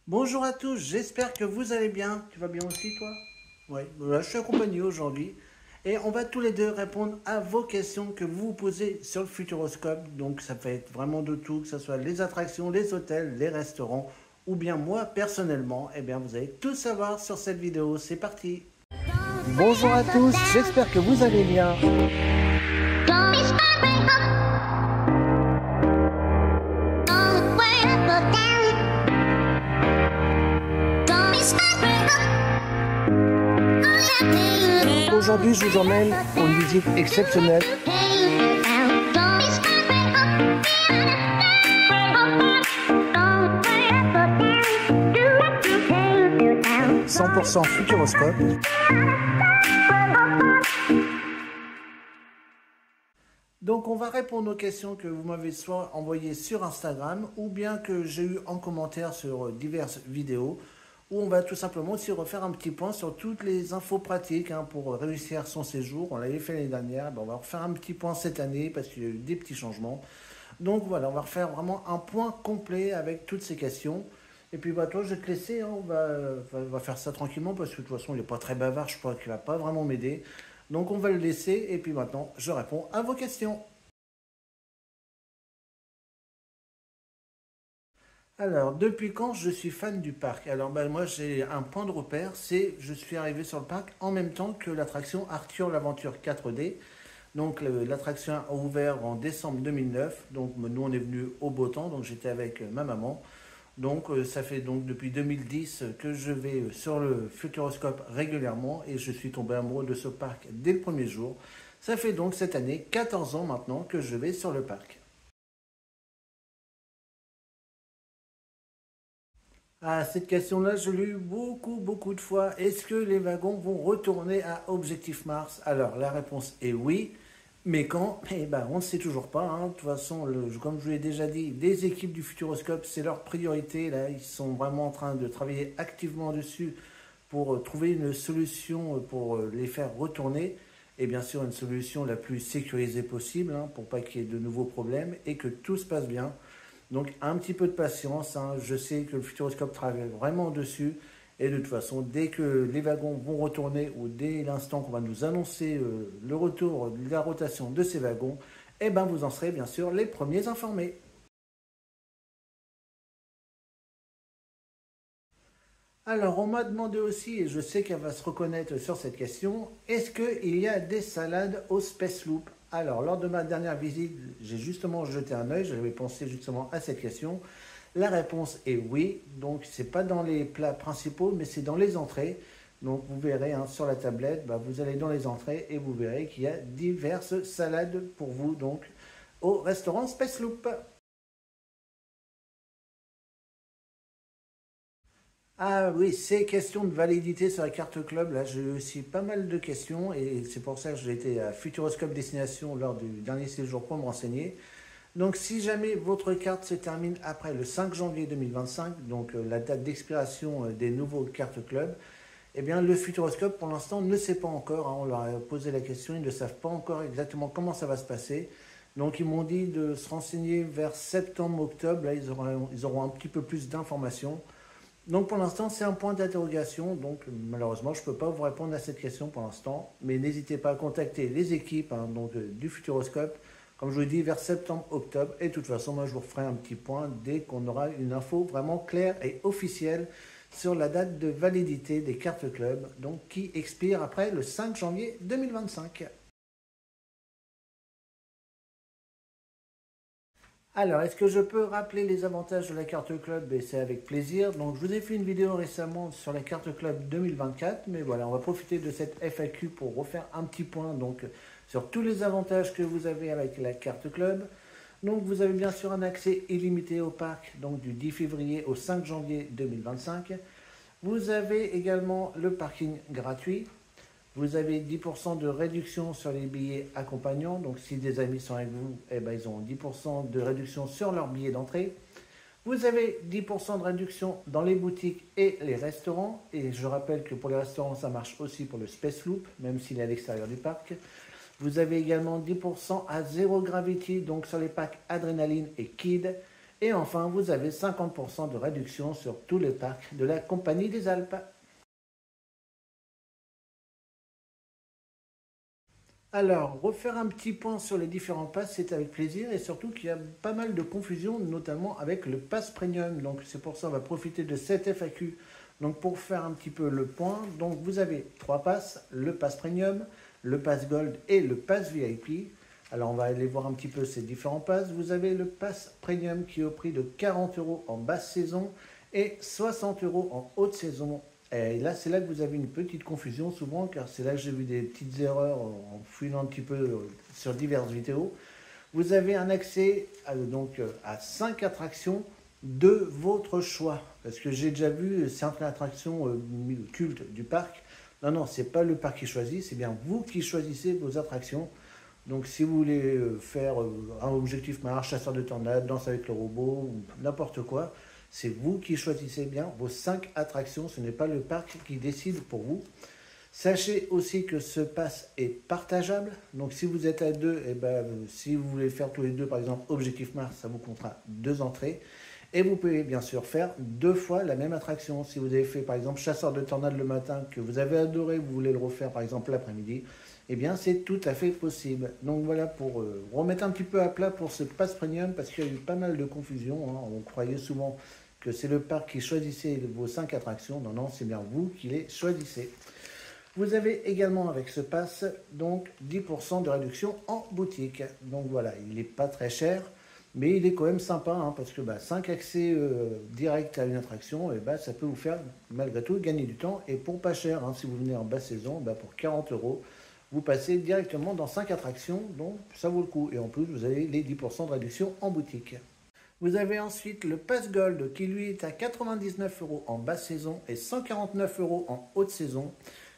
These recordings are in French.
Bonjour à tous, j'espère que vous allez bien. Tu vas bien aussi toi? Oui, voilà, je suis accompagné aujourd'hui et on va tous les deux répondre à vos questions que vous vous posez sur le Futuroscope. Donc ça peut être vraiment de tout, que ce soit les attractions, les hôtels, les restaurants ou bien moi personnellement. Eh bien vous allez tout savoir sur cette vidéo, c'est parti. Bonjour à tous, j'espère que vous allez bien. Aujourd'hui, je vous emmène pour une visite exceptionnelle. 100% Futuroscope. Donc on va répondre aux questions que vous m'avez soit envoyées sur Instagram ou bien que j'ai eu en commentaire sur diverses vidéos où on va tout simplement aussi refaire un petit point sur toutes les infos pratiques pour réussir son séjour. On l'avait fait l'année dernière, on va refaire un petit point cette année parce qu'il y a eu des petits changements. Donc voilà, on va refaire vraiment un point complet avec toutes ces questions. Et puis toi, je vais te laisser, on va faire ça tranquillement parce que de toute façon, il n'est pas très bavard, je crois qu'il ne va pas vraiment m'aider. Donc on va le laisser et puis maintenant, je réponds à vos questions. Alors, depuis quand je suis fan du parc? Alors, moi, j'ai un point de repère, c'est je suis arrivé sur le parc en même temps que l'attraction Arthur l'Aventure 4D. Donc, l'attraction a ouvert en décembre 2009. Donc, nous, on est venu au beau temps, donc j'étais avec ma maman. Donc, ça fait donc depuis 2010 que je vais sur le Futuroscope régulièrement et je suis tombé amoureux de ce parc dès le premier jour. Ça fait donc cette année 14 ans maintenant que je vais sur le parc. Ah, cette question-là, je l'ai eu beaucoup de fois. Est-ce que les wagons vont retourner à Objectif Mars? Alors, la réponse est oui. Mais quand? Eh ben, on ne sait toujours pas. De toute façon, comme je vous l'ai déjà dit, les équipes du Futuroscope, c'est leur priorité. Là, ils sont vraiment en train de travailler activement dessus pour trouver une solution pour les faire retourner. Et bien sûr, une solution la plus sécurisée possible pour pas qu'il y ait de nouveaux problèmes et que tout se passe bien. Donc un petit peu de patience, je sais que le Futuroscope travaille vraiment dessus. Et de toute façon, dès que les wagons vont retourner ou dès l'instant qu'on va nous annoncer le retour de la rotation de ces wagons, eh ben vous en serez bien sûr les premiers informés. Alors, on m'a demandé aussi, et je sais qu'elle va se reconnaître sur cette question, est-ce qu'il y a des salades au Space Loop? Alors, lors de ma dernière visite, j'ai justement jeté un œil, j'avais pensé justement à cette question. La réponse est oui, donc c'est pas dans les plats principaux, mais c'est dans les entrées. Donc vous verrez sur la tablette, vous allez dans les entrées et vous verrez qu'il y a diverses salades pour vous donc au restaurant Space Loop. Ah oui, c'est question de validité sur la carte club. Là, j'ai eu aussi pas mal de questions et c'est pour ça que j'ai été à Futuroscope Destination lors du dernier séjour pour me renseigner. Donc, si jamais votre carte se termine après le 5 janvier 2025, donc la date d'expiration des nouveaux cartes club, eh bien, le Futuroscope, pour l'instant, ne sait pas encore. On leur a posé la question, ils ne savent pas encore exactement comment ça va se passer. Donc, ils m'ont dit de se renseigner vers septembre-octobre. Là, ils auront un petit peu plus d'informations. Donc pour l'instant, c'est un point d'interrogation. Donc malheureusement, je ne peux pas vous répondre à cette question pour l'instant. Mais n'hésitez pas à contacter les équipes du Futuroscope, comme je vous l'ai dit, vers septembre-octobre. Et de toute façon, moi, je vous referai un petit point dès qu'on aura une info vraiment claire et officielle sur la date de validité des cartes club, donc qui expire après le 5 janvier 2025. Alors, est-ce que je peux rappeler les avantages de la carte club? Et c'est avec plaisir. Donc, je vous ai fait une vidéo récemment sur la carte club 2024. Mais voilà, on va profiter de cette FAQ pour refaire un petit point sur tous les avantages que vous avez avec la carte club. Donc, vous avez bien sûr un accès illimité au parc donc du 10 février au 5 janvier 2025. Vous avez également le parking gratuit. Vous avez 10% de réduction sur les billets accompagnants. Donc si des amis sont avec vous, eh ben, ils ont 10% de réduction sur leurs billets d'entrée. Vous avez 10% de réduction dans les boutiques et les restaurants. Et je rappelle que pour les restaurants, ça marche aussi pour le Space Loop, même s'il est à l'extérieur du parc. Vous avez également 10% à zéro gravity, donc sur les packs Adrénaline et Kid. Et enfin, vous avez 50% de réduction sur tous les parcs de la Compagnie des Alpes. Alors, refaire un petit point sur les différents passes, c'est avec plaisir et surtout qu'il y a pas mal de confusion, notamment avec le pass premium. Donc, c'est pour ça qu'on va profiter de cette FAQ. Donc, pour faire un petit peu le point, donc vous avez trois passes, le pass premium, le pass gold et le pass VIP. Alors, on va aller voir un petit peu ces différents passes. Vous avez le pass premium qui est au prix de 40 euros en basse saison et 60 euros en haute saison. Et là, c'est là que vous avez une petite confusion souvent, car c'est là que j'ai vu des petites erreurs en fouillant un petit peu sur diverses vidéos. Vous avez un accès à 5 attractions de votre choix. Parce que j'ai déjà vu certaines attractions cultes du parc. Non, non, c'est pas le parc qui choisit, c'est bien vous qui choisissez vos attractions. Donc si vous voulez faire un objectif marche, chasseur de tornades, danse avec le robot, ou n'importe quoi, c'est vous qui choisissez bien vos 5 attractions, ce n'est pas le parc qui décide pour vous. Sachez aussi que ce pass est partageable, donc si vous êtes à deux, et ben, si vous voulez faire tous les deux, par exemple Objectif Mars, ça vous comptera 2 entrées. Et vous pouvez bien sûr faire 2 fois la même attraction. Si vous avez fait par exemple Chasseur de tornades le matin, que vous avez adoré, vous voulez le refaire par exemple l'après-midi, eh bien c'est tout à fait possible. Donc voilà pour remettre un petit peu à plat pour ce pass premium, parce qu'il y a eu pas mal de confusion, hein. On croyait souvent que c'est le parc qui choisissait vos 5 attractions. Non, non, c'est bien vous qui les choisissez. Vous avez également avec ce pass donc 10% de réduction en boutique. Donc voilà, il n'est pas très cher, mais il est quand même sympa, hein, parce que 5 accès directs à une attraction, et ça peut vous faire malgré tout gagner du temps et pour pas cher, hein. Si vous venez en basse saison, pour 40 euros, vous passez directement dans 5 attractions, donc ça vaut le coup. Et en plus, vous avez les 10% de réduction en boutique. Vous avez ensuite le Pass Gold qui lui est à 99 euros en basse saison et 149 euros en haute saison.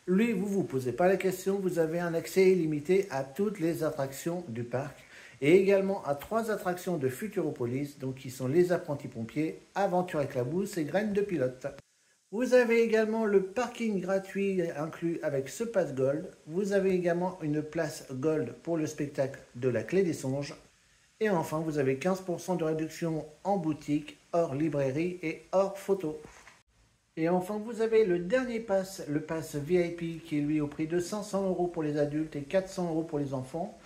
Lui, vous ne vous posez pas la question, vous avez un accès illimité à toutes les attractions du parc et également à 3 attractions de Futuropolis, donc qui sont les apprentis pompiers, Aventure Éclabousse et Graines de pilote. Vous avez également le parking gratuit inclus avec ce Pass Gold. Vous avez également une place Gold pour le spectacle de la Clé des Songes. Et enfin, vous avez 15% de réduction en boutique, hors librairie et hors photo. Et enfin, vous avez le dernier pass, le pass VIP, qui est lui au prix de 500 euros pour les adultes et 400 euros pour les enfants.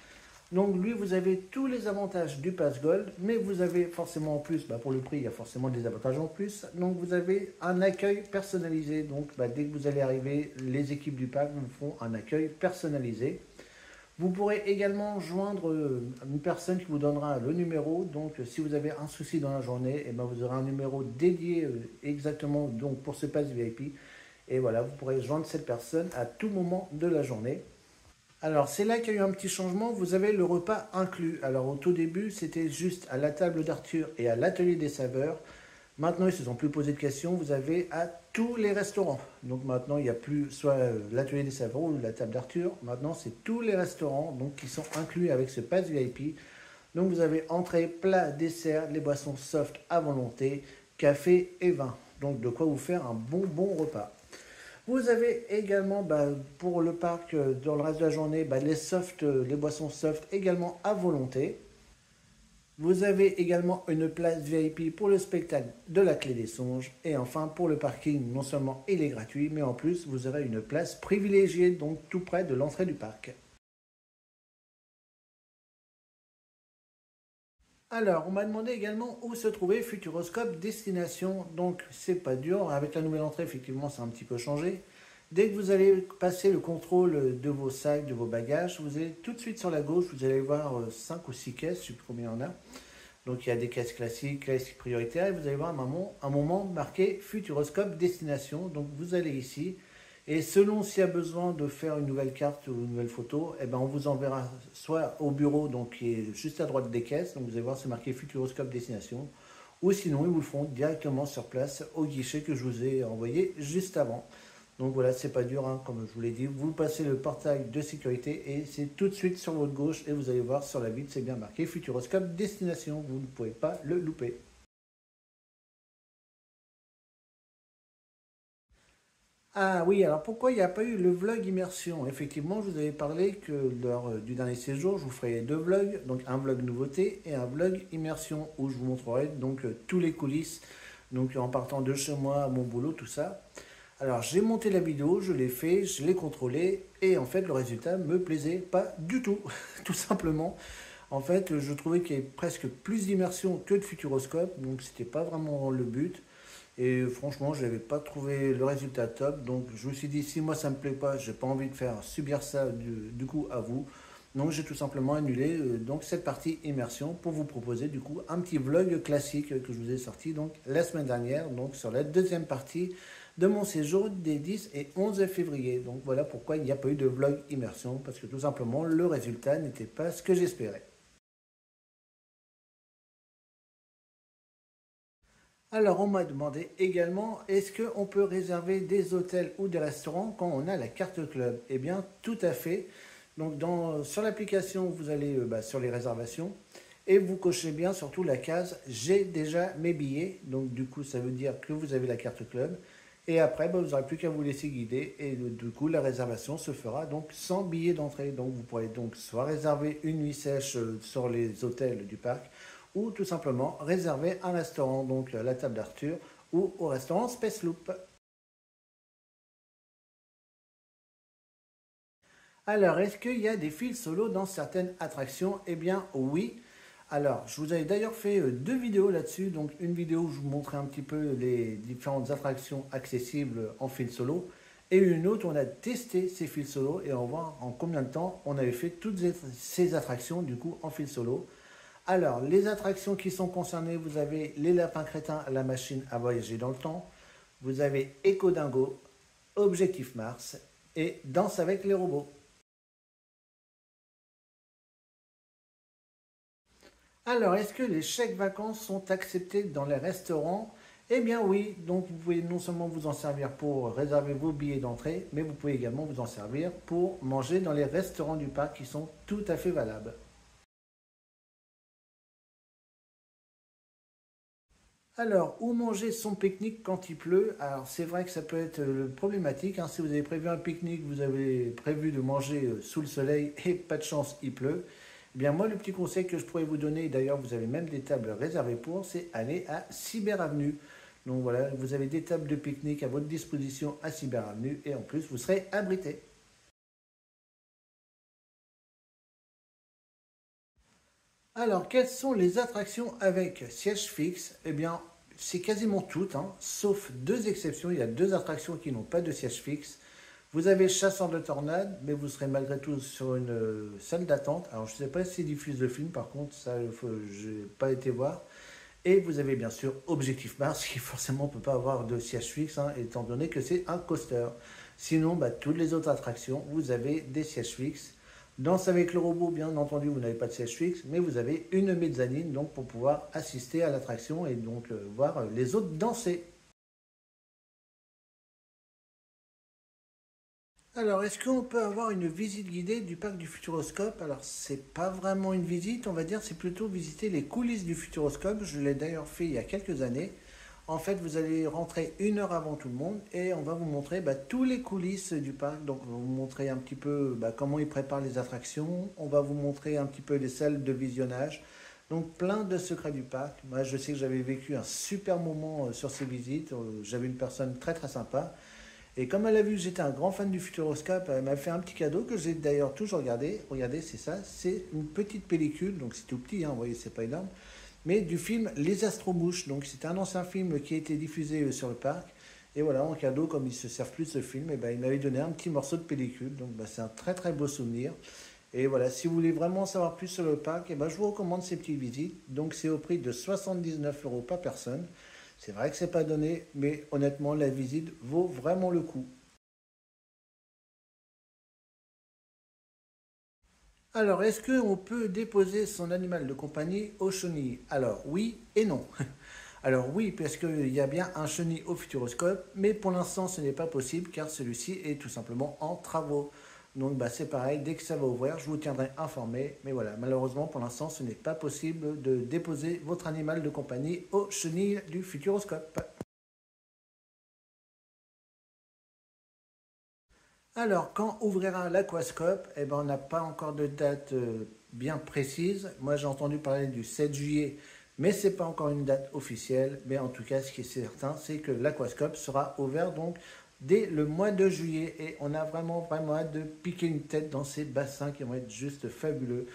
Donc lui, vous avez tous les avantages du pass Gold, mais vous avez forcément en plus, pour le prix, il y a forcément des avantages en plus. Donc vous avez un accueil personnalisé. Donc dès que vous allez arriver, les équipes du parc vous feront un accueil personnalisé. Vous pourrez également joindre une personne qui vous donnera le numéro. Donc, si vous avez un souci dans la journée, vous aurez un numéro dédié exactement donc, pour ce pass VIP. Et voilà, vous pourrez joindre cette personne à tout moment de la journée. Alors, c'est là qu'il y a eu un petit changement. Vous avez le repas inclus. Alors, au tout début, c'était juste à la table d'Arthur et à l'atelier des saveurs. Maintenant, ils ne se sont plus posé de questions. Vous avez à tous les restaurants. Donc maintenant, il n'y a plus soit l'atelier des saveurs ou la table d'Arthur. Maintenant, c'est tous les restaurants donc, qui sont inclus avec ce pass VIP. Donc vous avez entrée, plat, dessert, les boissons soft à volonté, café et vin. Donc de quoi vous faire un bon repas. Vous avez également pour le parc, dans le reste de la journée, les boissons soft également à volonté. Vous avez également une place VIP pour le spectacle de la Clé des Songes. Et enfin, pour le parking, non seulement il est gratuit, mais en plus, vous aurez une place privilégiée, donc tout près de l'entrée du parc. Alors, on m'a demandé également où se trouvait Futuroscope Destination. Donc, c'est pas dur. Avec la nouvelle entrée, effectivement, ça a un petit peu changé. Dès que vous allez passer le contrôle de vos sacs, de vos bagages, vous allez tout de suite sur la gauche, vous allez voir 5 ou 6 caisses, je ne sais plus combien il y en a. Donc il y a des caisses classiques, classiques prioritaires, et vous allez voir un moment marqué Futuroscope Destination. Donc vous allez ici, et selon s'il y a besoin de faire une nouvelle carte ou une nouvelle photo, on vous enverra soit au bureau, donc qui est juste à droite des caisses, donc vous allez voir c'est marqué Futuroscope Destination, ou sinon ils vous le font directement sur place au guichet que je vous ai envoyé juste avant. Donc voilà, c'est pas dur, hein, comme je vous l'ai dit. Vous passez le portail de sécurité et c'est tout de suite sur votre gauche. Et vous allez voir sur la vitre, c'est bien marqué Futuroscope Destination. Vous ne pouvez pas le louper. Ah oui, alors pourquoi il n'y a pas eu le vlog immersion? Effectivement, je vous avais parlé que lors du dernier séjour, je vous ferai deux vlogs, donc un vlog nouveauté et un vlog immersion où je vous montrerai donc tous les coulisses, donc en partant de chez moi à mon boulot, tout ça. Alors j'ai monté la vidéo, je l'ai fait, je l'ai contrôlé et en fait le résultat me plaisait pas du tout, tout simplement. En fait, je trouvais qu'il y avait presque plus d'immersion que de futuroscope, donc c'était pas vraiment le but. Et franchement, je n'avais pas trouvé le résultat top. Donc je me suis dit, si moi ça me plaît pas, j'ai pas envie de faire subir ça du coup à vous. Donc j'ai tout simplement annulé donc cette partie immersion pour vous proposer du coup un petit vlog classique que je vous ai sorti donc la semaine dernière, donc sur la deuxième partie de mon séjour des 10 et 11 février. Donc voilà pourquoi il n'y a pas eu de vlog immersion, parce que tout simplement le résultat n'était pas ce que j'espérais. Alors, on m'a demandé également, est-ce qu'on peut réserver des hôtels ou des restaurants quand on a la carte club? Eh bien, tout à fait. Donc, sur l'application, vous allez sur les réservations et vous cochez bien surtout la case «J'ai déjà mes billets». Donc, du coup, ça veut dire que vous avez la carte club. Et après, vous n'aurez plus qu'à vous laisser guider. Et du coup, la réservation se fera donc sans billet d'entrée. Donc, vous pourrez donc soit réserver une nuit sèche sur les hôtels du parc, ou tout simplement réserver un restaurant, donc la table d'Arthur, ou au restaurant Space Loop. Alors, est-ce qu'il y a des fils solo dans certaines attractions? Eh bien, oui. Alors, je vous avais d'ailleurs fait deux vidéos là-dessus. Donc, une vidéo où je vous montrais un petit peu les différentes attractions accessibles en fil solo. Et une autre où on a testé ces fils solo et on voit en combien de temps on avait fait toutes ces attractions du coup en fil solo. Alors, les attractions qui sont concernées, vous avez les lapins crétins, la machine à voyager dans le temps. Vous avez Echo Dingo, Objectif Mars et Danse avec les robots. Alors, est-ce que les chèques vacances sont acceptés dans les restaurants? Eh bien oui, donc vous pouvez non seulement vous en servir pour réserver vos billets d'entrée, mais vous pouvez également vous en servir pour manger dans les restaurants du parc qui sont tout à fait valables. Alors, où manger son pique-nique quand il pleut? Alors, c'est vrai que ça peut être problématique, hein. Si vous avez prévu un pique-nique, vous avez prévu de manger sous le soleil et pas de chance, il pleut. Eh bien, moi, le petit conseil que je pourrais vous donner, d'ailleurs, vous avez même des tables réservées pour, c'est aller à Cyber Avenue. Donc voilà, vous avez des tables de pique-nique à votre disposition à Cyber Avenue et en plus, vous serez abrité. Alors, quelles sont les attractions avec siège fixe? Eh bien, c'est quasiment toutes, hein, sauf deux exceptions. Il y a deux attractions qui n'ont pas de siège fixe. Vous avez Chasseur de tornades, mais vous serez malgré tout sur une salle d'attente. Alors, je ne sais pas s'ils diffusent le film, par contre, ça, je n'ai pas été voir. Et vous avez bien sûr Objectif Mars, qui forcément ne peut pas avoir de siège fixe, hein, étant donné que c'est un coaster. Sinon, toutes les autres attractions, vous avez des sièges fixes. Danse avec le robot, bien entendu, vous n'avez pas de siège fixe, mais vous avez une mezzanine donc pour pouvoir assister à l'attraction et donc voir les autres danser. Alors, est-ce qu'on peut avoir une visite guidée du parc du Futuroscope? Alors, c'est pas vraiment une visite, on va dire, c'est plutôt visiter les coulisses du Futuroscope. Je l'ai d'ailleurs fait il y a quelques années. En fait, vous allez rentrer une heure avant tout le monde et on va vous montrer tous les coulisses du parc. Donc, on va vous montrer un petit peu comment ils préparent les attractions. On va vous montrer un petit peu les salles de visionnage. Donc, plein de secrets du parc. Moi, je sais que j'avais vécu un super moment sur ces visites. J'avais une personne très très sympa. Et comme elle a vu que j'étais un grand fan du Futuroscope, elle m'a fait un petit cadeau que j'ai d'ailleurs toujours gardé. Regardez, c'est ça, c'est une petite pellicule, donc c'est tout petit, hein, vous voyez, c'est pas énorme, mais du film Les Astromouches. Donc c'était un ancien film qui a été diffusé sur le parc. Et voilà, en cadeau, comme ils se servent plus de ce film, et il m'avait donné un petit morceau de pellicule. Donc c'est un très très beau souvenir. Et voilà, si vous voulez vraiment savoir plus sur le parc, je vous recommande ces petites visites. Donc c'est au prix de 79 € par personne. C'est vrai que c'est pas donné, mais honnêtement, la visite vaut vraiment le coup. Alors, est-ce qu'on peut déposer son animal de compagnie au chenil? Alors, oui et non. Alors oui, parce qu'il y a bien un chenil au Futuroscope, mais pour l'instant ce n'est pas possible car celui-ci est tout simplement en travaux. Donc c'est pareil, dès que ça va ouvrir, je vous tiendrai informé. Mais voilà, malheureusement pour l'instant ce n'est pas possible de déposer votre animal de compagnie au chenil du Futuroscope. Alors, quand ouvrira l'Aquascope, eh ben, on n'a pas encore de date bien précise. Moi, j'ai entendu parler du 7 juillet, mais ce n'est pas encore une date officielle. Mais en tout cas, ce qui est certain, c'est que l'Aquascope sera ouvert donc dès le mois de juillet. Et on a vraiment hâte de piquer une tête dans ces bassins qui vont être juste fabuleux.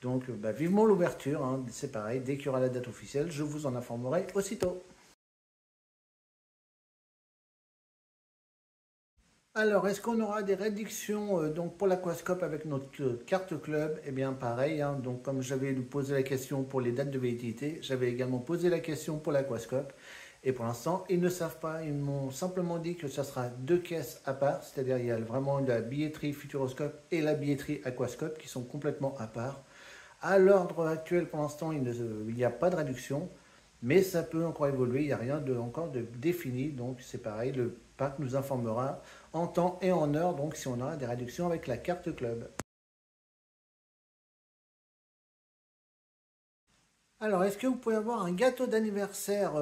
Donc, bah, vivement l'ouverture, hein. C'est pareil, dès qu'il y aura la date officielle, je vous en informerai aussitôt. Alors, est-ce qu'on aura des réductions donc pour l'Aquascope avec notre carte club? Eh bien, pareil, hein, donc comme j'avais posé la question pour les dates de validité, j'avais également posé la question pour l'Aquascope. Et pour l'instant, ils ne savent pas. Ils m'ont simplement dit que ça sera deux caisses à part, c'est-à-dire il y a vraiment la billetterie Futuroscope et la billetterie Aquascope qui sont complètement à part. À l'ordre actuel, pour l'instant, il n'y a pas de réduction, mais ça peut encore évoluer. Il n'y a rien encore de défini, donc c'est pareil. Le parc nous informera en temps et en heure, donc si on aura des réductions avec la carte club. Alors, est-ce que vous pouvez avoir un gâteau d'anniversaire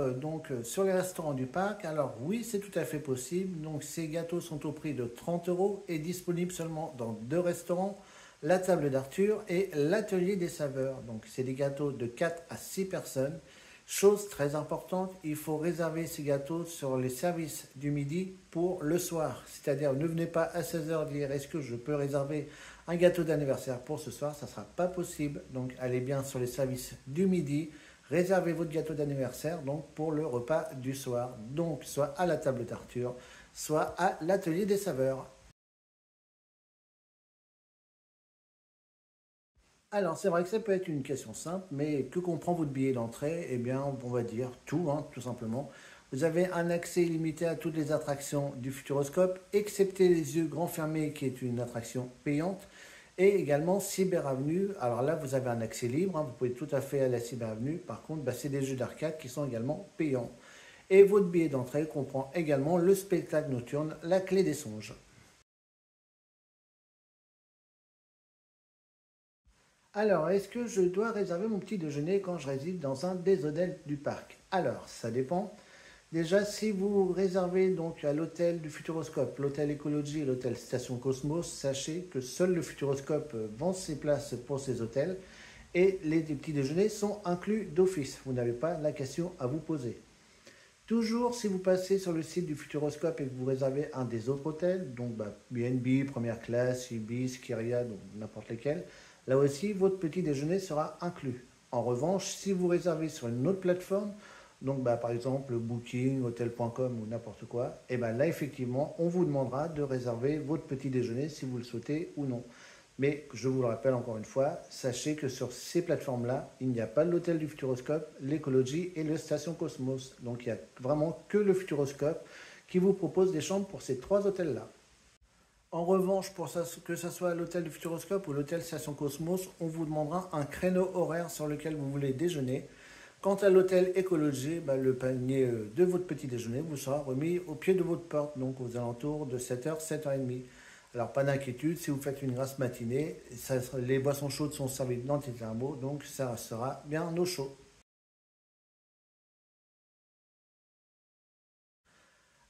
sur les restaurants du parc? Alors oui, c'est tout à fait possible. Donc ces gâteaux sont au prix de 30 euros et disponibles seulement dans deux restaurants, la table d'Arthur et l'atelier des saveurs. Donc c'est des gâteaux de 4 à 6 personnes. Chose très importante, il faut réserver ces gâteaux sur les services du midi pour le soir. C'est-à-dire ne venez pas à 16 heures dire est-ce que je peux réserver un gâteau d'anniversaire pour ce soir, ça ne sera pas possible. Donc allez bien sur les services du midi, réservez votre gâteau d'anniversaire donc pour le repas du soir. Donc soit à la table d'Arthur, soit à l'atelier des saveurs. Alors c'est vrai que ça peut être une question simple, mais que comprend votre billet d'entrée? Eh bien on va dire tout, hein, tout simplement. Vous avez un accès illimité à toutes les attractions du Futuroscope, excepté les yeux grands fermés qui est une attraction payante. Et également Cyber Avenue. Alors là, vous avez un accès libre, hein, vous pouvez tout à fait aller à Cyber Avenue. Par contre, bah, c'est des jeux d'arcade qui sont également payants. Et votre billet d'entrée comprend également le spectacle nocturne La Clé des Songes. Alors, est-ce que je dois réserver mon petit déjeuner quand je réside dans un des hôtels du parc? Alors, ça dépend. Déjà, si vous réservez donc à l'hôtel du Futuroscope, l'hôtel Écologie et l'hôtel Station Cosmos, sachez que seul le Futuroscope vend ses places pour ces hôtels et les petits déjeuners sont inclus d'office. Vous n'avez pas la question à vous poser. Toujours, si vous passez sur le site du Futuroscope et que vous réservez un des autres hôtels, donc BNB, première classe, Ibis, Kyria, donc n'importe lesquels, là aussi, votre petit déjeuner sera inclus. En revanche, si vous réservez sur une autre plateforme, donc par exemple Booking, Hotel.com ou n'importe quoi, et là effectivement, on vous demandera de réserver votre petit déjeuner si vous le souhaitez ou non. Mais je vous le rappelle encore une fois, sachez que sur ces plateformes-là, il n'y a pas l'hôtel du Futuroscope, l'écologie et le Station Cosmos. Donc il n'y a vraiment que le Futuroscope qui vous propose des chambres pour ces trois hôtels-là. En revanche, pour ça, que ce soit l'hôtel du Futuroscope ou l'hôtel Station Cosmos, on vous demandera un créneau horaire sur lequel vous voulez déjeuner. Quant à l'hôtel écologie, le panier de votre petit déjeuner vous sera remis au pied de votre porte, donc aux alentours de 7h, 7h30. Alors pas d'inquiétude, si vous faites une grasse matinée, les boissons chaudes sont servies dans des thermos, donc ça sera bien au chaud.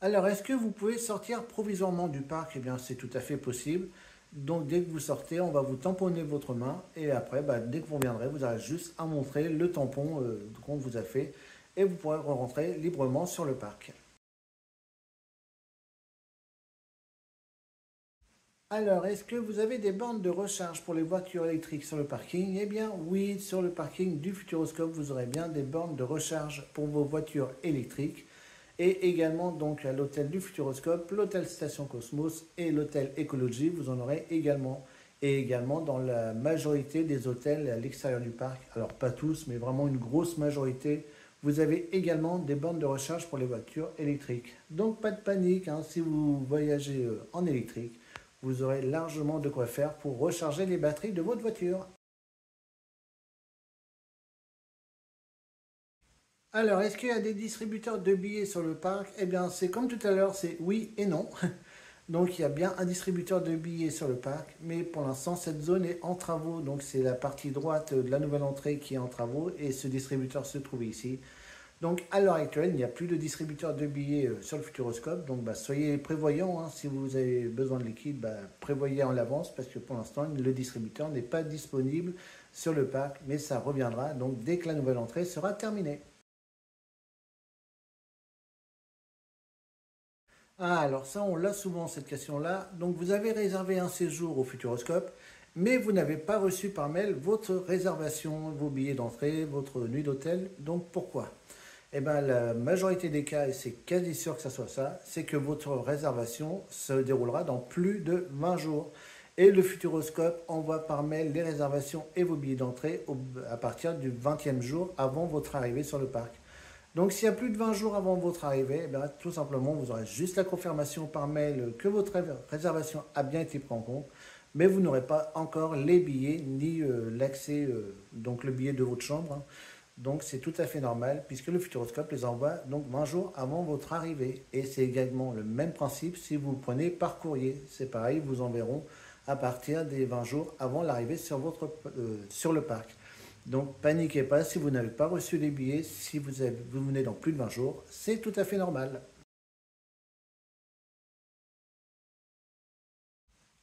Alors est-ce que vous pouvez sortir provisoirement du parc? Eh bien c'est tout à fait possible. Donc dès que vous sortez, on va vous tamponner votre main et après, dès que vous reviendrez, vous aurez juste à montrer le tampon qu'on vous a fait et vous pourrez rentrer librement sur le parc. Alors, est-ce que vous avez des bornes de recharge pour les voitures électriques sur le parking? Eh bien, oui, sur le parking du Futuroscope, vous aurez bien des bornes de recharge pour vos voitures électriques. Et également, donc, à l'hôtel du Futuroscope, l'hôtel Station Cosmos et l'hôtel Écologie, vous en aurez également. Et également dans la majorité des hôtels à l'extérieur du parc, alors pas tous, mais vraiment une grosse majorité, vous avez également des bornes de recharge pour les voitures électriques. Donc, pas de panique, hein, si vous voyagez en électrique vous aurez largement de quoi faire pour recharger les batteries de votre voiture. Alors, est-ce qu'il y a des distributeurs de billets sur le parc? Eh bien, c'est comme tout à l'heure, c'est oui et non. Donc, il y a bien un distributeur de billets sur le parc, mais pour l'instant, cette zone est en travaux. Donc, c'est la partie droite de la nouvelle entrée qui est en travaux et ce distributeur se trouve ici. Donc à l'heure actuelle, il n'y a plus de distributeur de billets sur le Futuroscope. Donc soyez prévoyants, hein. Si vous avez besoin de liquide, prévoyez en l'avance parce que pour l'instant, le distributeur n'est pas disponible sur le parc, mais ça reviendra donc dès que la nouvelle entrée sera terminée. Ah, alors ça, on l'a souvent cette question-là. Donc vous avez réservé un séjour au Futuroscope, mais vous n'avez pas reçu par mail votre réservation, vos billets d'entrée, votre nuit d'hôtel. Donc pourquoi? Eh bien, la majorité des cas, et c'est quasi sûr que ça soit ça, c'est que votre réservation se déroulera dans plus de 20 jours. Et le Futuroscope envoie par mail les réservations et vos billets d'entrée à partir du 20e jour avant votre arrivée sur le parc. Donc s'il y a plus de 20 jours avant votre arrivée, eh bien, tout simplement, vous aurez juste la confirmation par mail que votre réservation a bien été prise en compte, mais vous n'aurez pas encore les billets ni l'accès, donc le billet de votre chambre, hein. Donc c'est tout à fait normal puisque le Futuroscope les envoie donc 20 jours avant votre arrivée. Et c'est également le même principe si vous le prenez par courrier. C'est pareil, vous enverront à partir des 20 jours avant l'arrivée sur le parc. Donc paniquez pas si vous n'avez pas reçu les billets, si vous venez dans plus de 20 jours, c'est tout à fait normal.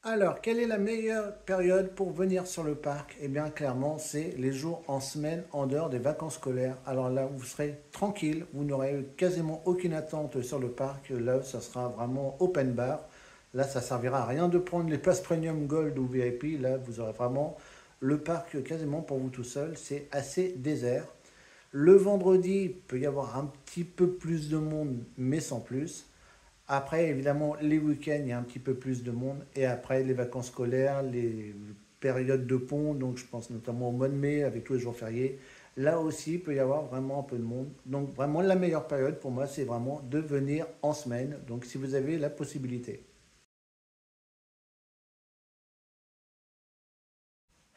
Alors, quelle est la meilleure période pour venir sur le parc? Eh bien, clairement, c'est les jours en semaine en dehors des vacances scolaires. Alors là, vous serez tranquille, vous n'aurez quasiment aucune attente sur le parc. Là, ça sera vraiment open bar. Là, ça servira à rien de prendre les passes premium gold ou VIP. Là, vous aurez vraiment le parc quasiment pour vous tout seul. C'est assez désert. Le vendredi, il peut y avoir un petit peu plus de monde, mais sans plus. Après, évidemment, les week-ends, il y a un petit peu plus de monde. Et après, les vacances scolaires, les périodes de pont, donc je pense notamment au mois de mai avec tous les jours fériés. Là aussi, il peut y avoir vraiment un peu de monde. Donc vraiment, la meilleure période pour moi, c'est vraiment de venir en semaine. Donc si vous avez la possibilité.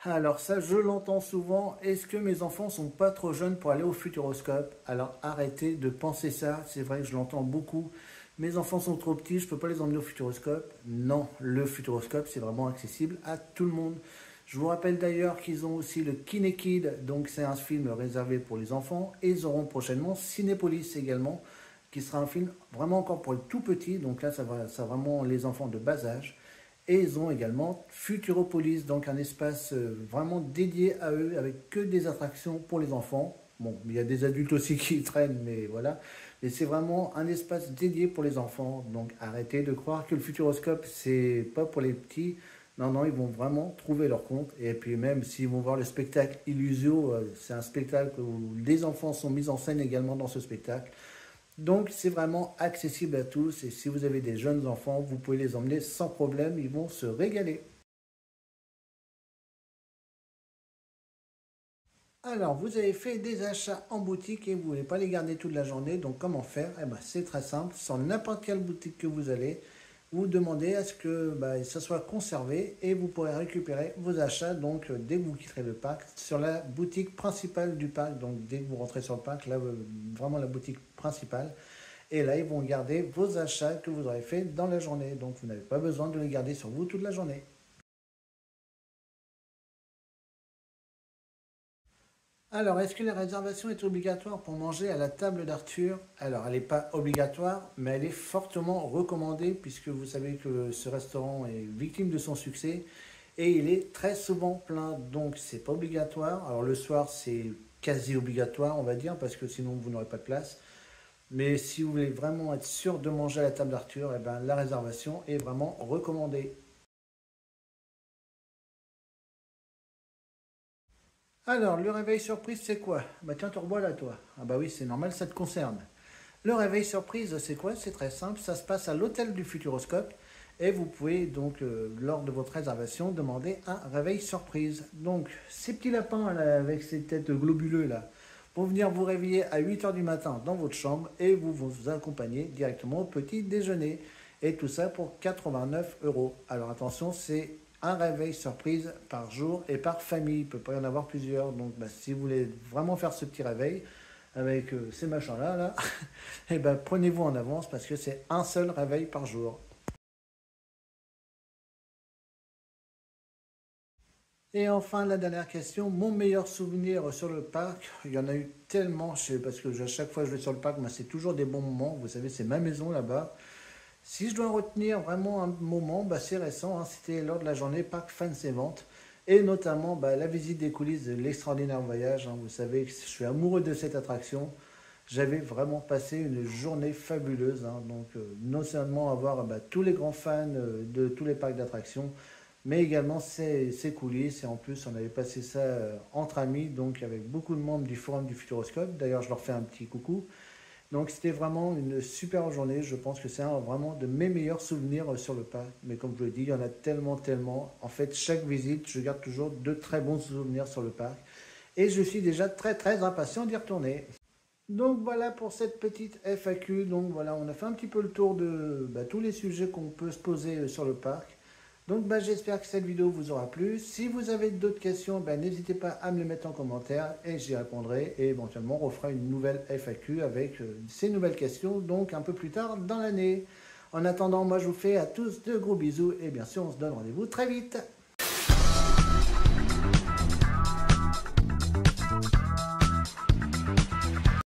Alors ça, je l'entends souvent. Est-ce que mes enfants sont pas trop jeunes pour aller au Futuroscope? Alors arrêtez de penser ça. C'est vrai que je l'entends beaucoup. Mes enfants sont trop petits, je ne peux pas les emmener au Futuroscope. Non, le Futuroscope, c'est vraiment accessible à tout le monde. Je vous rappelle d'ailleurs qu'ils ont aussi le Kinekid, donc c'est un film réservé pour les enfants. Et ils auront prochainement Cinépolis également, qui sera un film vraiment encore pour les tout petits. Donc là, ça va vraiment les enfants de bas âge. Et ils ont également Futuropolis, donc un espace vraiment dédié à eux, avec que des attractions pour les enfants. Bon, il y a des adultes aussi qui y traînent, mais voilà. Mais c'est vraiment un espace dédié pour les enfants. Donc arrêtez de croire que le Futuroscope, c'est pas pour les petits. Non, non, ils vont vraiment trouver leur compte. Et puis même s'ils vont voir le spectacle Illusio, c'est un spectacle où les enfants sont mis en scène également dans ce spectacle. Donc c'est vraiment accessible à tous et si vous avez des jeunes enfants, vous pouvez les emmener sans problème, ils vont se régaler. Alors, vous avez fait des achats en boutique et vous ne voulez pas les garder toute la journée, donc comment faire? Eh ben, c'est très simple, sur n'importe quelle boutique que vous allez, vous demandez à ce que ça soit conservé et vous pourrez récupérer vos achats donc dès que vous quitterez le parc sur la boutique principale du parc. Donc dès que vous rentrez sur le parc, là vraiment la boutique principale. Et là, ils vont garder vos achats que vous aurez fait dans la journée. Donc vous n'avez pas besoin de les garder sur vous toute la journée. Alors, est-ce que la réservation est obligatoire pour manger à la table d'Arthur? Alors, elle n'est pas obligatoire, mais elle est fortement recommandée puisque vous savez que ce restaurant est victime de son succès et il est très souvent plein. Donc, c'est pas obligatoire. Alors, le soir, c'est quasi obligatoire, on va dire, parce que sinon vous n'aurez pas de place. Mais si vous voulez vraiment être sûr de manger à la table d'Arthur, eh ben, la réservation est vraiment recommandée. Alors, le réveil surprise, c'est quoi? Bah tiens, te revois là, toi. Ah bah oui, c'est normal, ça te concerne. Le réveil surprise, c'est quoi? C'est très simple, ça se passe à l'hôtel du Futuroscope et vous pouvez donc, lors de votre réservation, demander un réveil surprise. Donc, ces petits lapins là, avec ces têtes globuleux là, vont venir vous réveiller à 8 heures du matin dans votre chambre et vous accompagner directement au petit déjeuner. Et tout ça pour 89 euros. Alors attention, c'est un réveil surprise par jour et par famille. Il ne peut pas y en avoir plusieurs. Donc si vous voulez vraiment faire ce petit réveil, avec ces machins-là, là, et prenez-vous en avance parce que c'est un seul réveil par jour. Et enfin, la dernière question, mon meilleur souvenir sur le parc, il y en a eu tellement, parce que à chaque fois que je vais sur le parc, moi, c'est toujours des bons moments, vous savez, c'est ma maison là-bas. Si je dois retenir vraiment un moment, bah, c'est récent, hein, c'était lors de la journée Parc Fans et Ventes, et notamment bah, la visite des coulisses de l'extraordinaire voyage, hein. Vous savez que je suis amoureux de cette attraction. J'avais vraiment passé une journée fabuleuse, hein. Donc non seulement avoir bah, tous les grands fans de tous les parcs d'attractions, mais également ces coulisses. Et en plus, on avait passé ça entre amis, donc avec beaucoup de membres du Forum du Futuroscope. D'ailleurs, je leur fais un petit coucou. Donc c'était vraiment une super journée. Je pense que c'est vraiment de mes meilleurs souvenirs sur le parc. Mais comme je vous l'ai dit, il y en a tellement, tellement. En fait, chaque visite, je garde toujours de très bons souvenirs sur le parc. Et je suis déjà très, très impatient d'y retourner. Donc voilà pour cette petite FAQ. Donc voilà, on a fait un petit peu le tour de bah, tous les sujets qu'on peut se poser sur le parc. Donc bah, j'espère que cette vidéo vous aura plu. Si vous avez d'autres questions, bah, n'hésitez pas à me les mettre en commentaire et j'y répondrai. Et éventuellement, on refera une nouvelle FAQ avec ces nouvelles questions, donc un peu plus tard dans l'année. En attendant, moi je vous fais à tous de gros bisous et bien sûr, on se donne rendez-vous très vite.